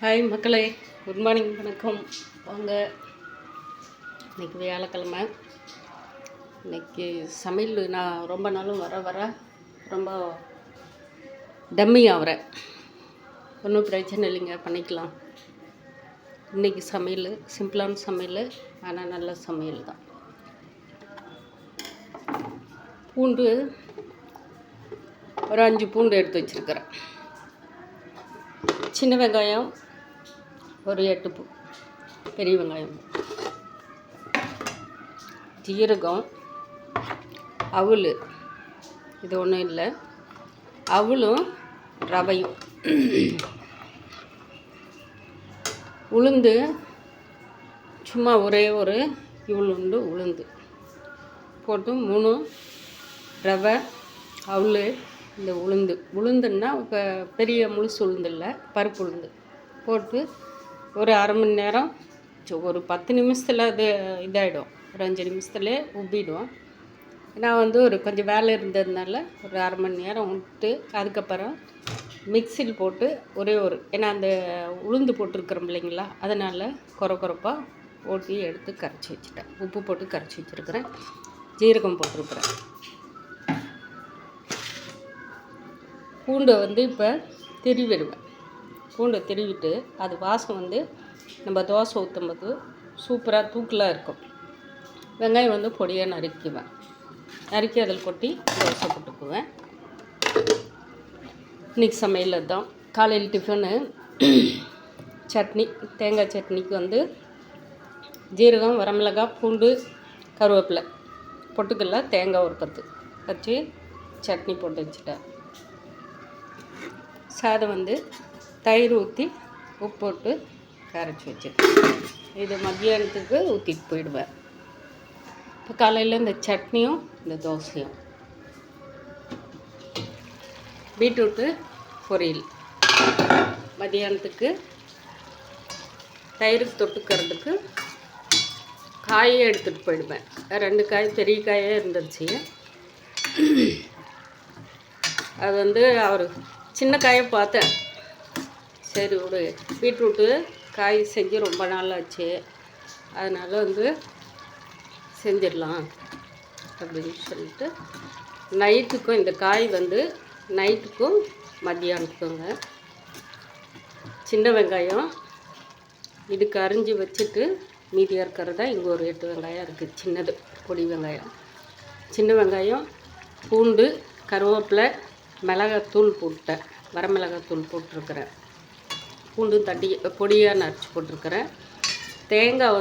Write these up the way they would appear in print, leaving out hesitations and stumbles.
Hi மக்களே, good morning, வணக்கம். வாங்க, இன்றைக்கி வியாழக்கிழமை. இன்றைக்கி சமையல் நான் ரொம்ப நாளும் வர ரொம்ப டம்மி ஆகிறேன். ஒன்றும் பிரச்சனை இல்லைங்க, பண்ணிக்கலாம். இன்றைக்கி சமையல் சிம்பிளான சமையல், ஆனால் நல்ல சமையல் தான். பூண்டு ஒரு 5 பூண்டு எடுத்து வச்சுருக்கிறேன். சின்ன வெங்காயம் ஒரு 8 பெரிய வெங்காயம், ஜீரகம், அவல், இது ஒன்றும் இல்லை, அவலும் ரவையும், உளுந்து சும்மா ஒரே ஒரு இவ்வளோண்டு உளுந்து போட்டு 3 ரவை, அவல், இந்த உளுந்துன்னா இப்போ பெரிய முழுசு உளுந்து இல்லை, பருப்பு உளுந்து போட்டு ஒரு அரை மணி நேரம், ஒரு 10 நிமிஷத்தில் அது இதாகிடும். ஒரு 5 நிமிஷத்துலேயே உப்பிடும். நான் ஒரு கொஞ்சம் வேலை இருந்ததுனால ஒரு அரை மணி நேரம் விட்டு அதுக்கப்புறம் மிக்சியில் போட்டு ஏன்னா அந்த உளுந்து போட்டிருக்கிறோம் இல்லைங்களா, அதனால் குறப்பாக ஓட்டி எடுத்து கரைச்சி வச்சுட்டேன். உப்பு போட்டு கரைச்சி வச்சுருக்கிறேன். ஜீரகம் போட்டிருக்கிறேன். பூண்டை இப்போ திருவிடுவேன். பூண்டை திருவிட்டு அது வாசம் நம்ம தோசை ஊற்றும்போது சூப்பராக தூக்கலாக இருக்கும். வெங்காயம் பொடியாக நறுக்கி அதில் கொட்டி தோசை போட்டுக்குவேன். இன்றைக்கி சமையல் தான். காலையில் டிஃபனு சட்னி, தேங்காய் சட்னிக்கு ஜீரகம், வரமிளகாய், பூண்டு, கருவேப்பிலை, பொட்டுக்கடலை, தேங்காய் ஒரு 10 வச்சு சட்னி போட்டு வச்சுட்டேன். சாதம் தயிர் ஊற்றி உப்பு போட்டு கரைச்சி வச்சுருக்கேன். இது மத்தியானத்துக்கு ஊற்றிட்டு போயிடுவேன். இப்போ காலையில் இந்த சட்னியும் இந்த தோசையும். பீட்ரூட்டு பொரியல் மத்தியானத்துக்கு. தயிருக்கு தொட்டுக்கிறதுக்கு காயே எடுத்துகிட்டு போயிடுவேன். 2 காய் பெரிய காயாக இருந்துச்சு. அது அவர் சின்ன காயை பார்த்தேன். சரி, ஒரு பீட்ரூட்டு காய் செஞ்சு ரொம்ப நாள் ஆச்சு, அதனால் செஞ்சிடலாம் அப்படின்னு சொல்லிட்டு நைட்டுக்கும் இந்த காய் நைட்டுக்கும் மத்தியானத்துக்குங்க. சின்ன வெங்காயம் இதுக்கு அரிஞ்சு வச்சுட்டு மீதியாக இருக்கிறதா இங்கே ஒரு 8 வெங்காயம் இருக்குது, சின்னது பொடி வெங்காயம். சின்ன வெங்காயம், பூண்டு, கருவேப்பிலை, மிளகாத்தூள் போட்டேன், வரமிளகாத்தூள் போட்டிருக்கிறேன். பூண்டு தட்டி பொடியாக நரைச்சி போட்டிருக்கிறேன். தேங்காய்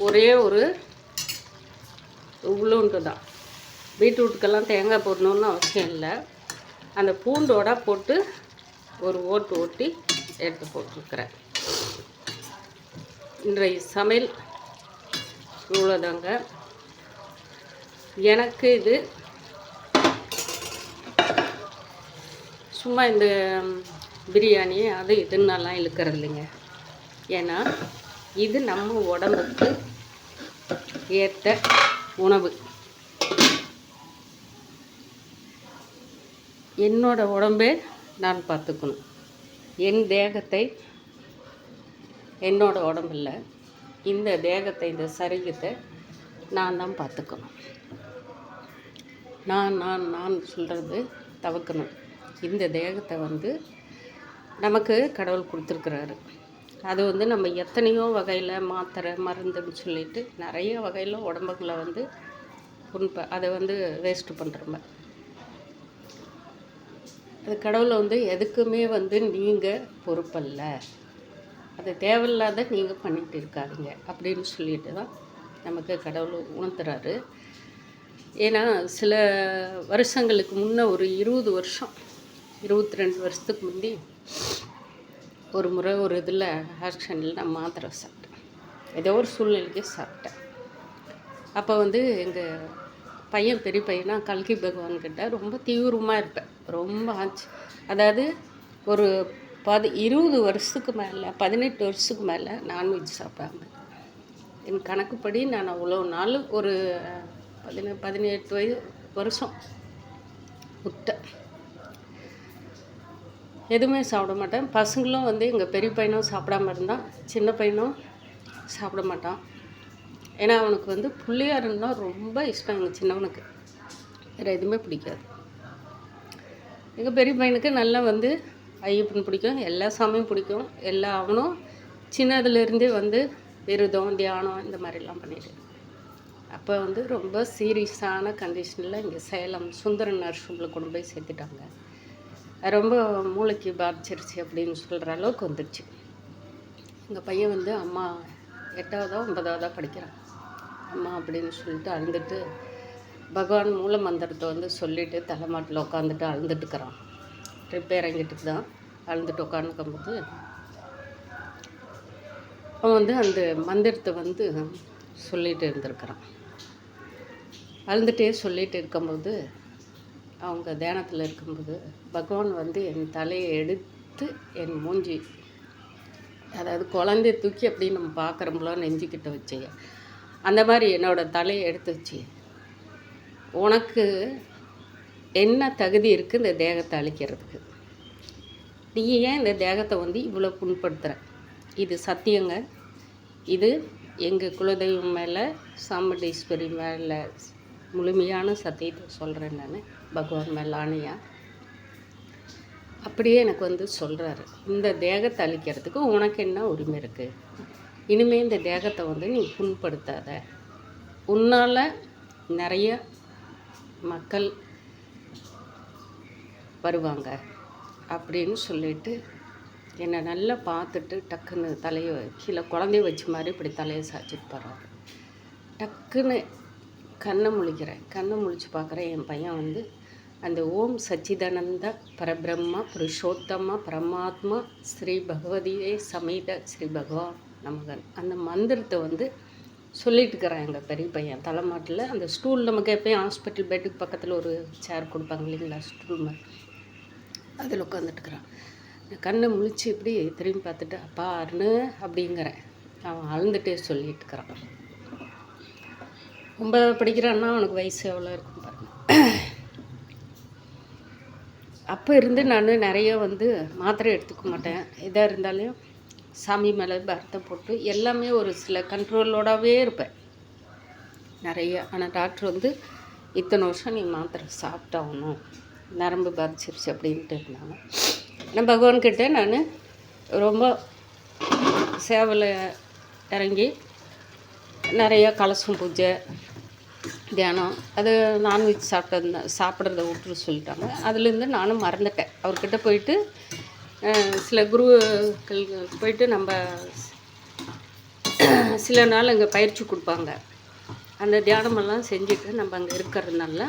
ஒரே ஒரு இவ்வளோண்டு தான். பீட்ரூட்டுக்கெல்லாம் தேங்காய் போடணுன்னு அவசியம் இல்லை. அந்த பூண்டோட போட்டு ஒரு ஓட்டி எடுத்து போட்டிருக்கிறேன். இன்றைய சமையல் இவ்வளோதாங்க. எனக்கு இது சும்மா இந்த பிரியாணி அது இதுன்னெல்லாம் இழுக்கிறது இல்லைங்க. ஏன்னா இது நம்ம உடம்புக்கு ஏற்ற உணவு. என்னோடய உடம்பே நான் பார்த்துக்கணும். என் தேகத்தை, என்னோடய உடம்பில் இந்த தேகத்தை, இந்த சரீரத்தை நான் தான் பார்த்துக்கணும். நான் சொல்கிறது தவிர்க்கணும். இந்த தேகத்தை நமக்கு கடவுள் கொடுத்துருக்குறாரு. அது நம்ம எத்தனையோ வகையில் மாத்திரை மருந்துன்னு சொல்லிட்டு நிறைய வகையில் உடம்புகளை அதை வேஸ்ட்டு பண்ணுறோம். அது கடவுளை எதுக்குமே நீங்கள் பொறுப்பல்ல, அது தேவையில்லாத நீங்கள் பண்ணிகிட்டு இருக்காருங்க அப்படின்னு சொல்லிட்டு தான் நமக்கு கடவுள் உணர்த்துறாரு. ஏன்னா சில வருஷங்களுக்கு முன்னே ஒரு 20 வருஷம் 22 வருஷத்துக்கு முந்தி ஒரு முறை ஒரு இதில் ஆக்ஷனில் நான் மாத்திரை சாப்பிட்டேன். ஏதோ ஒரு சூழ்நிலைக்கு சாப்பிட்டேன். அப்போ எங்கள் பையன், பெரிய பையனா, கல்கி பகவான்கிட்ட ரொம்ப தீவிரமாக இருப்பேன். ரொம்ப ஆச்சு. அதாவது ஒரு 20 வருஷத்துக்கு மேலே, 18 வருஷத்துக்கு மேலே நான்வெஜ் சாப்பிடாம என் கணக்குப்படி நான் அவ்வளோ நாள் ஒரு 18 வருஷம் விட்டேன். எதுவுமே சாப்பிட மாட்டேன். பசங்களும் வந்து எங்கள் பெரிய பையனும் சாப்பிடாம இருந்தான், சின்ன பையனும் சாப்பிட மாட்டான். ஏன்னா அவனுக்கு வந்து புள்ளியாருன்னா ரொம்ப இஷ்டம் எங்கள் சின்னவனுக்கு. வேறு எதுவுமே பிடிக்காது. எங்கள் பெரிய பையனுக்கு நல்லா வந்து ஐயப்பன் பிடிக்கும், எல்லா சாமியும் பிடிக்கும். அவனும் சின்னதுலேருந்தே வந்து விரதம் தியானம் இந்த மாதிரிலாம் பண்ணிட்டு அப்போ வந்து ரொம்ப சீரியஸான கண்டிஷனில் இங்கே சேலம் சுந்தரன் நர்ஸுங்களை கொண்டு போய் சேர்த்துட்டாங்க. ரொம்ப மூளைக்கு பாதிச்சிருச்சு அப்படின்னு சொல்கிற அளவுக்கு வந்துடுச்சு. எங்கள் பையன் வந்து அம்மா 8ஆவதோ 9ஆவதோ படிக்கிறான். அம்மா அப்படின்னு சொல்லிட்டு அழுந்துட்டு பகவான் மூல மந்திரத்தை வந்து சொல்லிவிட்டு தலைமாட்டில் உட்காந்துட்டு அழுந்துட்டுக்கிறான். ட்ரிப் இறங்கிட்டு தான் அழுந்துட்டு உட்காந்துக்கும்போது அவன் வந்து அந்த மந்திரத்தை வந்து சொல்லிகிட்டு இருந்திருக்கிறான். அழுந்துகிட்டே சொல்லிகிட்டு இருக்கும்போது அவங்க தியானத்தில் இருக்கும்போது பகவான் வந்து என் தலையை எடுத்து என் மூஞ்சி, அதாவது குழந்தைய தூக்கி அப்படி நம்ம பார்க்குறோம்ல நெஞ்சிக்கிட்ட வச்சு, அந்த மாதிரி என்னோடய தலையை எடுத்து வச்சு, உனக்கு என்ன தகுதி இருக்குது இந்த தேகத்தை அழிக்கிறதுக்கு? நீ ஏன் இந்த தேகத்தை வந்து இவ்வளோ புண்படுத்துகிற? இது சத்தியங்க. இது எங்கள் குலதெய்வம் மேலே சாமுண்டீஸ்வரி மேலே முழுமையான சத்தியத்தை சொல்கிறேன் நான், பகவான் மேலே ஆணையா. அப்படியே எனக்கு வந்து சொல்கிறாரு, இந்த தேகத்தை அழிக்கிறதுக்கு உனக்கு என்ன உரிமை இருக்குது? இனிமேல் இந்த தேகத்தை வந்து நீ புண்படுத்தாத. உன்னால் நிறைய மக்கள் வருவாங்க அப்படின்னு சொல்லிட்டு என்னை நல்லா பார்த்துட்டு டக்குன்னு தலையை கீழே குழந்தைய வச்ச மாதிரி இப்படி தலையை சாய்ச்சிட்டு போகிறாரு. டக்குன்னு கண்ணை முழிச்சு பார்க்குறேன். என் பையன் வந்து அந்த ஓம் சச்சிதானந்த பரபிரம்மா புருஷோத்தமா பரமாத்மா ஸ்ரீ பகவதியே சமேத ஸ்ரீ பகவான் நமகன் அந்த மந்திரத்தை வந்து சொல்லிட்டு இருக்கிறான் எங்கள் பெரிய பையன் தலைமாட்டில். அந்த ஸ்டூல் நமக்கு எப்போயும் ஹாஸ்பிட்டல் பெட்டுக்கு பக்கத்தில் ஒரு சேர் கொடுப்பாங்க இல்லைங்களா, ஸ்டூல் மாதிரி, அதில் உட்காந்துட்டுக்கிறான். கண்ணை முழிச்சு இப்படி திரும்பி பார்த்துட்டு அப்பா அருணு அப்படிங்கிறேன். அவன் அழுந்துட்டே சொல்லிட்டு இருக்கிறான். 9ஆவது படிக்கிறான்னா அவனுக்கு வயசு எவ்வளோ இருக்கும் பாருங்க. அப்போ இருந்து நான் நிறைய வந்து மாத்திரை எடுத்துக்க மாட்டேன். எதாக இருந்தாலும் சாமி மேலே பரத்தம் போட்டு எல்லாமே ஒரு சில கண்ட்ரோலோடவே இருப்பேன் நிறைய. ஆனால் டாக்டர் வந்து இத்தனை வருஷம் நீ மாத்திரை சாப்பிட்டாகணும், நரம்பு பாதிச்சிருச்சு அப்படின்ட்டு இருந்தாங்க. நான் பகவான்கிட்ட நான் ரொம்ப சேவலை இறங்கி நிறையா கலசம் பூஜை தியானம், அது நான்வெஜ் சாப்பிட்றத விட்டுரு சொல்லிட்டாங்க. அதுலேருந்து நானும் மறந்துட்டேன். அவர்கிட்ட போயிட்டு சில குருக்கள் போயிட்டு நம்ம சில நாள் அங்கே பயிற்சி கொடுப்பாங்க. அந்த தியானமெல்லாம் செஞ்சுட்டு நம்ம அங்கே இருக்கிறதுனால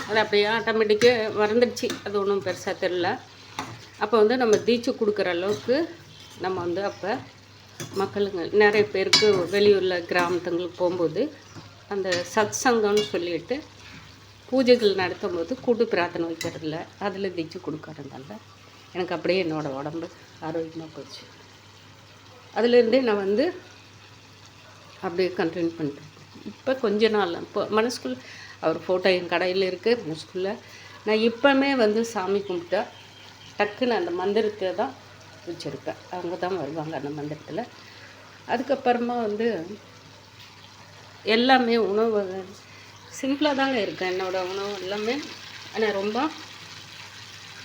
அது அப்படியே ஆட்டோமேட்டிக்காக மறந்துடுச்சு. அது ஒன்றும் பெருசாக தெரில. அப்போ வந்து நம்ம தீட்சை கொடுக்குற அளவுக்கு நம்ம வந்து அப்போ மக்களுங்க நிறைய பேருக்கு வெளியூரில் கிராமத்துங்களுக்கு போகும்போது அந்த சத் சங்கம்னு சொல்லிட்டு பூஜைகள் நடத்தும் போது கூட்டு பிரார்த்தனை வைக்கிறதில்ல, அதில் தீட்சை கொடுக்கறதுனால எனக்கு அப்படியே என்னோடய உடம்பு ஆரோக்கியமாக போச்சு. அதுலேருந்தே நான் வந்து அப்படியே கண்டினியூ பண்ணிட்டேன். இப்போ கொஞ்ச நாள் இப்போ மனசுக்குள்ளே அவர் ஃபோட்டோ என் கடையில் இருக்குது மனசுக்குள்ளே. நான் இப்போமே வந்து சாமி கும்பிட்டா டக்குன்னு அந்த மந்திரத்தை தான் வச்சுருப்பேன். அவங்க தான் வருவாங்க அந்த மந்திரத்தில். அதுக்கப்புறமா வந்து எல்லாமே உணவு சிம்பிளாக தாங்க இருக்கேன். என்னோடய உணவு எல்லாமே, ஆனால் ரொம்ப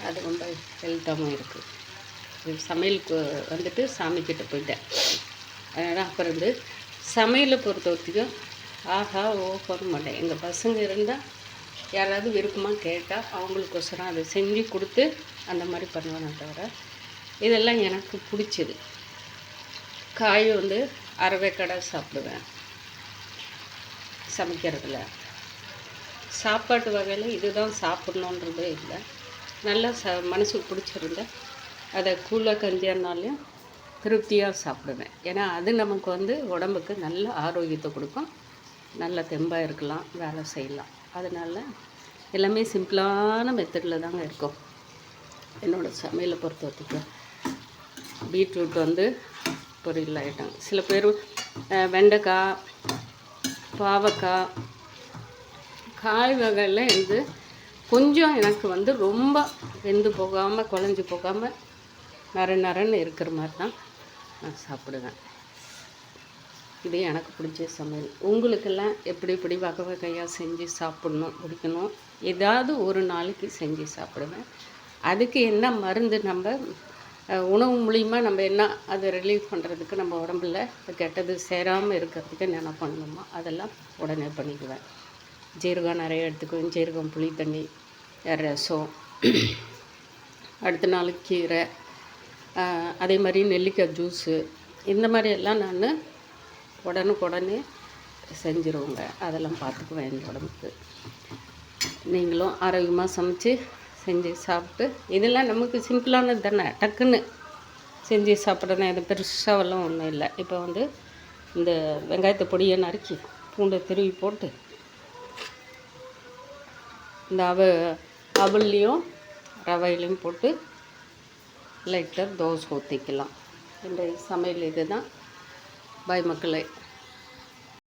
அது ரொம்ப ஹெல்த்தாகவும் இருக்குது. சமையலுக்கு வந்துட்டு சாமிக்கிட்ட போயிட்டேன். அதனால் அப்புறம் வந்து சமையலை பொறுத்த வரைக்கும் ஆஹா ஓஹோன்னு மாட்டேன். எங்கள் பசங்க இருந்தால் யாராவது விருப்பமாக கேட்டால் அவங்களுக்கோசரம் அதை செஞ்சு கொடுத்து அந்த மாதிரி பண்ணுவேனே தவிர இதெல்லாம் எனக்கு பிடிச்சது. காய் வந்து அரைவேக்காடை சாப்பிடுவேன் சமைக்கிறதுல. சாப்பாட்டு வகையில் இதுதான் சாப்பிட்ணுன்றதே இல்லை. நல்லா மனசுக்கு பிடிச்சிருந்தா அதை கூழ கஞ்சியானாலையும் திருப்தியாக சாப்பிடுவேன். ஏன்னா அது நமக்கு வந்து உடம்புக்கு நல்ல ஆரோக்கியத்தை கொடுக்கும், நல்ல தெம்பாக இருக்கலாம், வேலை செய்யலாம். அதனால் எல்லாமே சிம்பிளான மெத்தடில் தாங்க இருக்கும் என்னோடய சமையலை பொறுத்த வரைக்கும். பீட்ரூட் வந்து பொரியல் ஆகிட்டாங்க. சில பேர் வெண்டைக்காய் பாவக்காய் காய் வகையில் கொஞ்சம் எனக்கு வந்து ரொம்ப வெந்து போகாமல் குழஞ்சி போகாமல் நரன்னு இருக்கிற மாதிரி தான் நான் சாப்பிடுவேன். இது எனக்கு பிடிச்ச சமையல். உங்களுக்கெல்லாம் எப்படி வகை வகையாக செஞ்சு சாப்பிட்ணும் பிடிக்கணும், ஏதாவது ஒரு நாளைக்கு செஞ்சு சாப்பிடுவேன். அதுக்கு என்ன மருந்து நம்ம உணவு மூலிமா நம்ம என்ன அதை ரிலீவ் பண்ணுறதுக்கு நம்ம உடம்புல கெட்டது சேராமல் இருக்கிறதுக்கு என்ன பண்ணணுமோ அதெல்லாம் உடனே பண்ணிக்குவேன். ஜீரகம் நிறைய எடுத்துக்குவேன். ஜீரகம், புளி தண்ணி, ரசம், அடுத்த நாள் கீரை, அதே மாதிரி நெல்லிக்காய் ஜூஸு, இந்த மாதிரியெல்லாம் நான் உடனுக்குடனே செஞ்சுருவோங்க. அதெல்லாம் பார்த்துக்குவேன் என் உடம்புக்கு. நீங்களும் ஆரோக்கியமாக சமைச்சு செஞ்சு சாப்பிட்டு, இதெல்லாம் நமக்கு சிம்பிளானது தானே, டக்குன்னு செஞ்சு சாப்பிட்றேன். இது பெருசாவெல்லாம் ஒன்றும் இல்லை. இப்போ வந்து இந்த வெங்காயத்தை பொடியை நறுக்கி பூண்டை திருவி போட்டு இந்த அவல்லையும் ரவையிலையும் போட்டு லைட்டாக தோசை ஊற்றிக்கலாம். இந்த சமையல் இது தான். பாய் மக்களே.